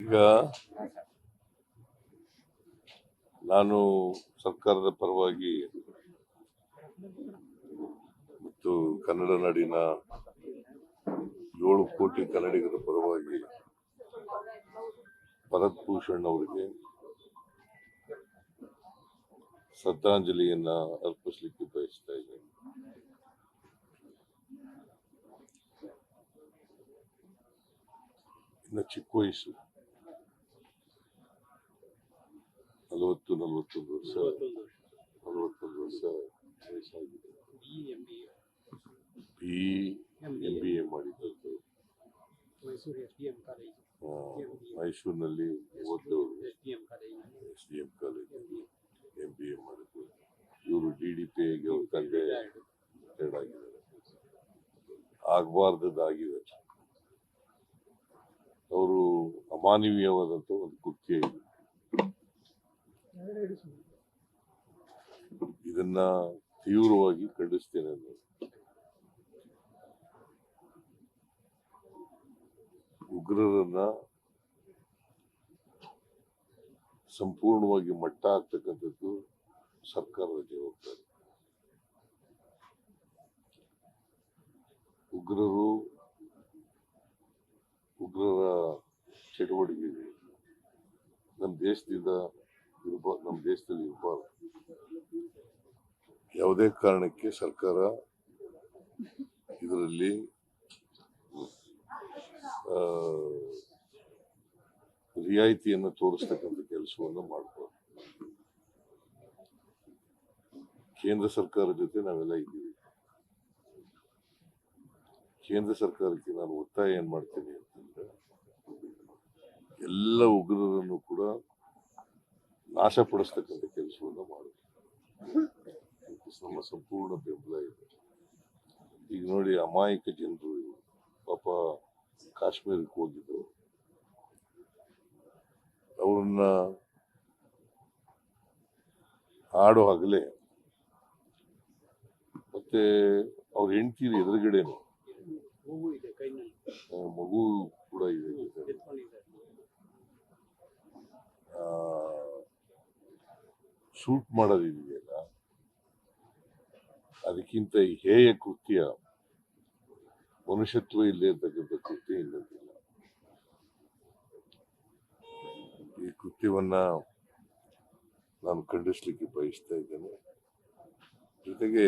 ಈಗ ನಾನು ಸರ್ಕಾರದ ಪರವಾಗಿ ಮತ್ತು ಕನ್ನಡ ನಾಡಿನ 7 ಕೋಟಿ ಕನ್ನಡಿಗರ ಪರವಾಗಿ ಭರತ್ ಭೂಷಣ್ ಅವರಿಗೆ ಶ್ರದ್ಧಾಂಜಲಿಯನ್ನ ಅರ್ಪಿಸಲಿಕ್ಕೆ ಬಯಸ್ತಾ ಇದ್ದೇನೆ. ಇನ್ನು ಚಿಕ್ಕ ವಯಸ್ಸು 41 ವರ್ಷ ವಯಸ್ಸಾಗಿದೆ. BA ಮಾಡಿದ್ದು ಮೈಸೂರಿನಲ್ಲಿ ಓದೋರು, SDM ಕಾಲೇಜ್ MBA ಮಾಡಿದ್ದು. ಇವರು DDPಗೆ ಅವ್ರ ತಂದೆ ರಿಟೈರ್ಡ್ ಆಗಿದ್ದಾರೆ. ಆಗಬಾರ್ದಾಗಿದೆ. ಅವರು ಅಮಾನವೀಯವಾದಂಥ ಒಂದು ಕೃತ್ಯ ಇದೆ. ಇದನ್ನ ತೀವ್ರವಾಗಿ ಖಂಡಿಸ್ತೇನೆ. ಉಗ್ರರನ್ನ ಸಂಪೂರ್ಣವಾಗಿ ಮಟ್ಟ ಹಾಕ್ತಕ್ಕಂಥದ್ದು ಸರ್ಕಾರದ ಜವಾಬ್ದಾರಿ. ಉಗ್ರರ ಚಟುವಟಿಕೆಗಳು ನಮ್ಮ ದೇಶದಲ್ಲಿ ಇರಬಾರ್ದು. ಯಾವುದೇ ಕಾರಣಕ್ಕೆ ಸರ್ಕಾರ ಇದರಲ್ಲಿ ರಿಯಾಯಿತಿಯನ್ನು ತೋರಿಸ್ತಕ್ಕಂಥ ಕೆಲಸವನ್ನು ಮಾಡಬಾರ್ದು. ಕೇಂದ್ರ ಸರ್ಕಾರದ ಜೊತೆ ನಾವೆಲ್ಲ ಇದ್ದೀವಿ. ಕೇಂದ್ರ ಸರ್ಕಾರಕ್ಕೆ ನಾನು ಒತ್ತಾಯ ಏನ್ ಮಾಡ್ತೀನಿ ಅಂತಂದ್ರೆ, ಎಲ್ಲ ಉಗ್ರರನ್ನು ಕೂಡ ನಾಶಪಡಿಸ್ತಕ್ಕಂಥ ಕೆಲಸವನ್ನು ಮಾಡಬೇಕು. ನಮ್ಮ ಸಂಪೂರ್ಣ ಬೆಂಬಲ ಇದೆ. ಈಗ ನೋಡಿ, ಅಮಾಯಕ ಜನರು ಪಾಪ ಕಾಶ್ಮೀರಕ್ಕೆ ಹೋಗಿದ್ರು. ಅವ್ರನ್ನ ಆಡೋ ಹಗಲೇ ಮತ್ತೆ ಅವ್ರ ಹೆಂಡತಿ ಎದುರುಗಡೆನು ಮಗು ಕೂಡ ಇದೆ. ಶೂಟ್ ಮಾಡೋದಿದೆಯಲ್ಲ, ಅದಕ್ಕಿಂತ ಹೇಯ ಕೃತ್ಯ, ಮನುಷ್ಯತ್ವ ಇಲ್ಲದೆ ಇರ್ತಕ್ಕಂಥ ಕೃತ್ಯ ಇನ್ನೊಂದಿಲ್ಲ. ಈ ಕೃತ್ಯವನ್ನ ನಾನು ಖಂಡಿಸ್ಲಿಕ್ಕೆ ಬಯಸ್ತಾ ಇದ್ದೇನೆ. ಜೊತೆಗೆ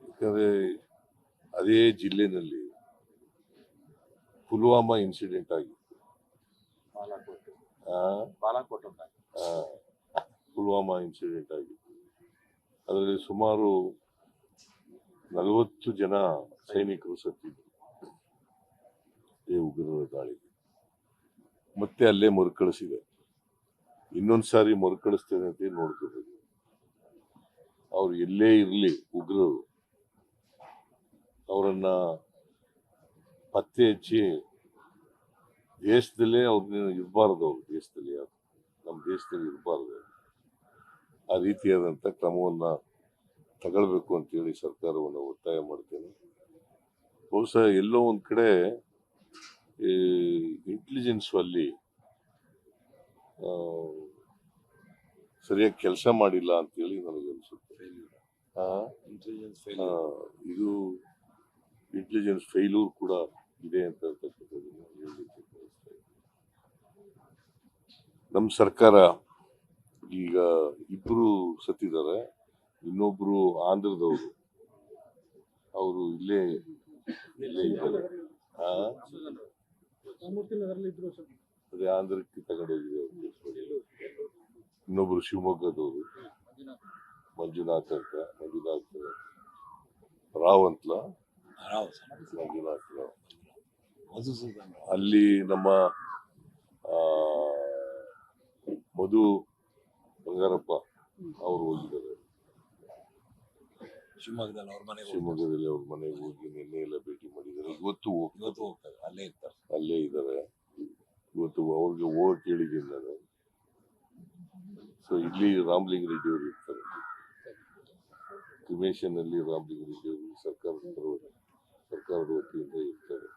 ಯಾಕಂದ್ರೆ ಅದೇ ಜಿಲ್ಲೆನಲ್ಲಿ ಪುಲ್ವಾಮಾ ಇನ್ಸಿಡೆಂಟ್ ಆಗಿತ್ತು. ಪುಲ್ವಾಮಾ ಇನ್ಸಿಡೆಂಟ್ ಆಗಿತ್ತು. ಅದರಲ್ಲಿ ಸುಮಾರು 40 ಜನ ಸೈನಿಕರು ಸತ್ತಿದ್ರು ಈ ಉಗ್ರರ ದಾಳಿಗೆ. ಮತ್ತೆ ಅಲ್ಲೇ ಮರುಕಳಿಸಿದೆ. ಇನ್ನೊಂದು ಸಾರಿ ಮರುಕಳಿಸ್ತೇನೆ ಅಂತ ನೋಡ್ಕೋಬೇಕು. ಅವ್ರು ಎಲ್ಲೇ ಇರಲಿ, ಉಗ್ರರು ಅವರನ್ನ ಪತ್ತೆ ಹಚ್ಚಿ ದೇಶದಲ್ಲೇ ಅವ್ರನ್ನ ಇರಬಾರ್ದು. ಅವ್ರ ದೇಶದಲ್ಲಿ, ನಮ್ಮ ದೇಶದಲ್ಲಿ ಇರಬಾರ್ದು. ಆ ರೀತಿಯಾದಂಥ ಕ್ರಮವನ್ನ ತಗೊಳ್ಬೇಕು ಅಂತೇಳಿ ಸರ್ಕಾರವನ್ನು ಒತ್ತಾಯ ಮಾಡ್ತೇನೆ. ಬಹುಶಃ ಎಲ್ಲೋ ಒಂದ್ ಕಡೆ ಇಂಟೆಲಿಜೆನ್ಸ್ ಅಲ್ಲಿ ಸರಿಯಾಗಿ ಕೆಲಸ ಮಾಡಿಲ್ಲ ಅಂತೇಳಿ ನನಗೆ ಅನಿಸುತ್ತೆ. ಇದು ಇಂಟೆಲಿಜೆನ್ಸ್ ಫೇಲ್ಯೂರ್ ಕೂಡ ಇದೆ ಅಂತ ಹೇಳಲಿಕ್ಕೆ ಬಯಸ್ತಾ ಇದ್ದೀನಿ. ನಮ್ಮ ಸರ್ಕಾರ ಈಗ 2 ಸತ್ತಿದ್ದಾರೆ. ಇನ್ನೊಬ್ರು ಆಂಧ್ರದವರು, ಅವರು ಇಲ್ಲೇ ಇದ್ದಾರೆ. ಅದೇ ಆಂಧ್ರಕ್ಕೆ ತಗೊಂಡೋಗಿದೆ. ಇನ್ನೊಬ್ರು ಶಿವಮೊಗ್ಗದವರು, ಮಂಜುನಾಥ್ ರಾವ್ ಅಂತಲ, ಮಂಜುನಾಥ್ ರಾವ್. ಅಲ್ಲಿ ನಮ್ಮ ಮಧು ಬಂಗಾರಪ್ಪ ಅವರು ಹೋಗಿದ್ದಾರೆ. ಶಿವಮೊಗ್ಗದಲ್ಲಿ ಅವ್ರ ಮನೆಗೆ ಹೋಗಿ ನಿನ್ನೆ ಎಲ್ಲ ಭೇಟಿ ಮಾಡಿದ್ದಾರೆ. ಇವತ್ತು ಹೋಗ್ತಾರೆ, ಅಲ್ಲೇ ಇದ್ದಾರೆ. ಇವತ್ತು ಅವ್ರಿಗೆ ಹೋಗಕ್ಕೆ ಹೇಳಿದ್ದೀನಿ ನಾನು. ಸೊ ಇಲ್ಲಿ ರಾಮಲಿಂಗ ರೆಡ್ಡಿ ಅವರು ಇರ್ತಾರೆ. ಕ್ರಿಮೇಷನ್ ಅಲ್ಲಿ ರಾಮಲಿಂಗ ರೆಡ್ಡಿ ಅವರು ಸರ್ಕಾರದ ವತಿಯಿಂದ ಇರ್ತಾರೆ.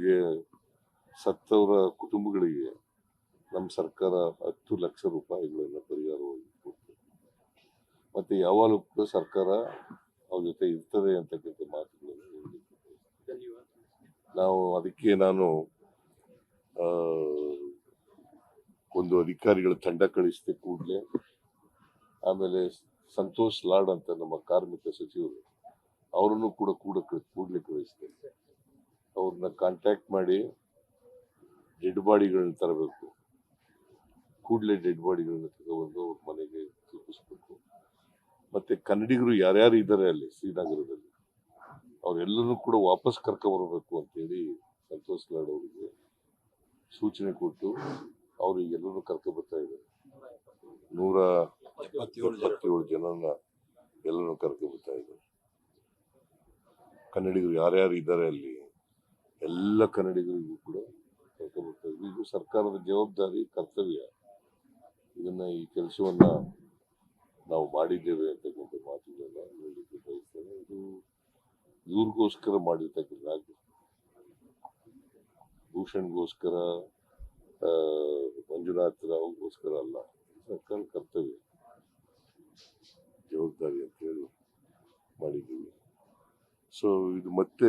ಅವ್ರಿಗೆ ಸತ್ತವರ ಕುಟುಂಬಗಳಿಗೆ ನಮ್ಮ ಸರ್ಕಾರ 10 ಲಕ್ಷ ರೂಪಾಯಿಗಳನ್ನು ಪರಿಹಾರವಾಗಿ ಕೊಡ್ತದೆ. ಮತ್ತೆ ಯಾವಾಗಲೂ ಕೂಡ ಸರ್ಕಾರ ಅವ್ರ ಜೊತೆ ಇರ್ತದೆ ಅಂತಕ್ಕಂಥ ಮಾತುಗಳನ್ನು ಹೇಳಿದ್ದಾರೆ. ಅದಕ್ಕೆ ನಾನು ಒಂದು ಅಧಿಕಾರಿಗಳ ತಂಡ ಕಳಿಸಿದೆ ಕೂಡಲೇ. ಆಮೇಲೆ ಸಂತೋಷ್ ಲಾಡ್ ಅಂತ ನಮ್ಮ ಕಾರ್ಮಿಕ ಸಚಿವರು, ಅವರನ್ನು ಕೂಡ ಕೂಡಲೇ ಕಳಿಸಿದೆ. ಅವ್ರನ್ನ ಕಾಂಟ್ಯಾಕ್ಟ್ ಮಾಡಿ ಡೆಡ್ ಬಾಡಿಗಳನ್ನ ತರಬೇಕು. ಕೂಡಲೇ ಡೆಡ್ ಬಾಡಿಗಳನ್ನ ತಗೊಂಡು ಅವ್ರ ಮನೆಗೆ ತಲುಪಿಸ್ಬೇಕು. ಮತ್ತೆ ಕನ್ನಡಿಗರು ಯಾರ್ಯಾರು ಇದ್ದಾರೆ ಅಲ್ಲಿ ಶ್ರೀನಗರದಲ್ಲಿ ಅವರೆಲ್ಲರೂ ಕೂಡ ವಾಪಸ್ ಕರ್ಕೊಂಡ್ಬರ್ಬೇಕು ಅಂತೇಳಿ ಸಂತೋಷ್ ಲಾಡ್ ಅವರಿಗೆ ಸೂಚನೆ ಕೊಟ್ಟು ಅವರಿಗೆಲ್ಲರೂ ಕರ್ಕೊಂಡ್ಬರ್ತಾ ಇದ್ದಾರೆ. 177 ಜನನ ಎಲ್ಲರೂ ಕರ್ಕೊಂಡ್ಬರ್ತಾ ಇದ್ದಾರೆ. ಕನ್ನಡಿಗರು ಯಾರ್ಯಾರು ಇದ್ದಾರೆ ಅಲ್ಲಿ ಎಲ್ಲ ಕನ್ನಡಿಗರಿಗೂ ಕೂಡ ಕರ್ಕೊಂಡ್ಬರ್ತಾ ಇದ್ದಾರೆ. ಇದು ಸರ್ಕಾರದ ಜವಾಬ್ದಾರಿ, ಕರ್ತವ್ಯ. ಈ ಕೆಲಸವನ್ನ ನಾವು ಮಾಡಿದ್ದೇವೆ ಅಂತಕ್ಕಂಥ ಮಾತುಗಳನ್ನ ಹೇಳಲಿಕ್ಕೆ ಬಯಸ್ತೇನೆ. ಇದು ಇವ್ರಿಗೋಸ್ಕರ ಮಾಡಿರ್ತಕ್ಕಂಥ ಭೂಷಣ್ಗೋಸ್ಕರ, ಮಂಜುನಾಥ್ ರಾವ್ಗೋಸ್ಕರ ಅಲ್ಲ. ಸರ್ಕಾರ ಕರ್ತವ್ಯ, ಜವಾಬ್ದಾರಿ ಅಂತ ಹೇಳಿ ಮಾಡಿದ್ದೀವಿ. ಸೊ ಇದು ಮತ್ತೆ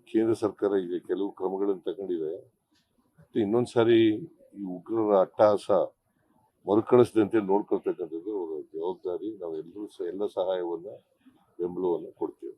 ಕೇಂದ್ರ ಸರ್ಕಾರ ಈಗ ಕೆಲವು ಕ್ರಮಗಳನ್ನು ತಗೊಂಡಿದೆ. ಮತ್ತೆ ಇನ್ನೊಂದ್ಸಾರಿ ಈ ಉಗ್ರರ ಅಟ್ಟಹಾಸ ಮರುಕಳಿಸದಂತೆ ನೋಡ್ಕೊಳ್ತಕ್ಕಂಥದ್ದು ಅವರ ಜವಾಬ್ದಾರಿ. ನಾವೆಲ್ಲರೂ ಎಲ್ಲ ಸಹಾಯವನ್ನ, ಬೆಂಬಲವನ್ನು ಕೊಡ್ತೇವೆ.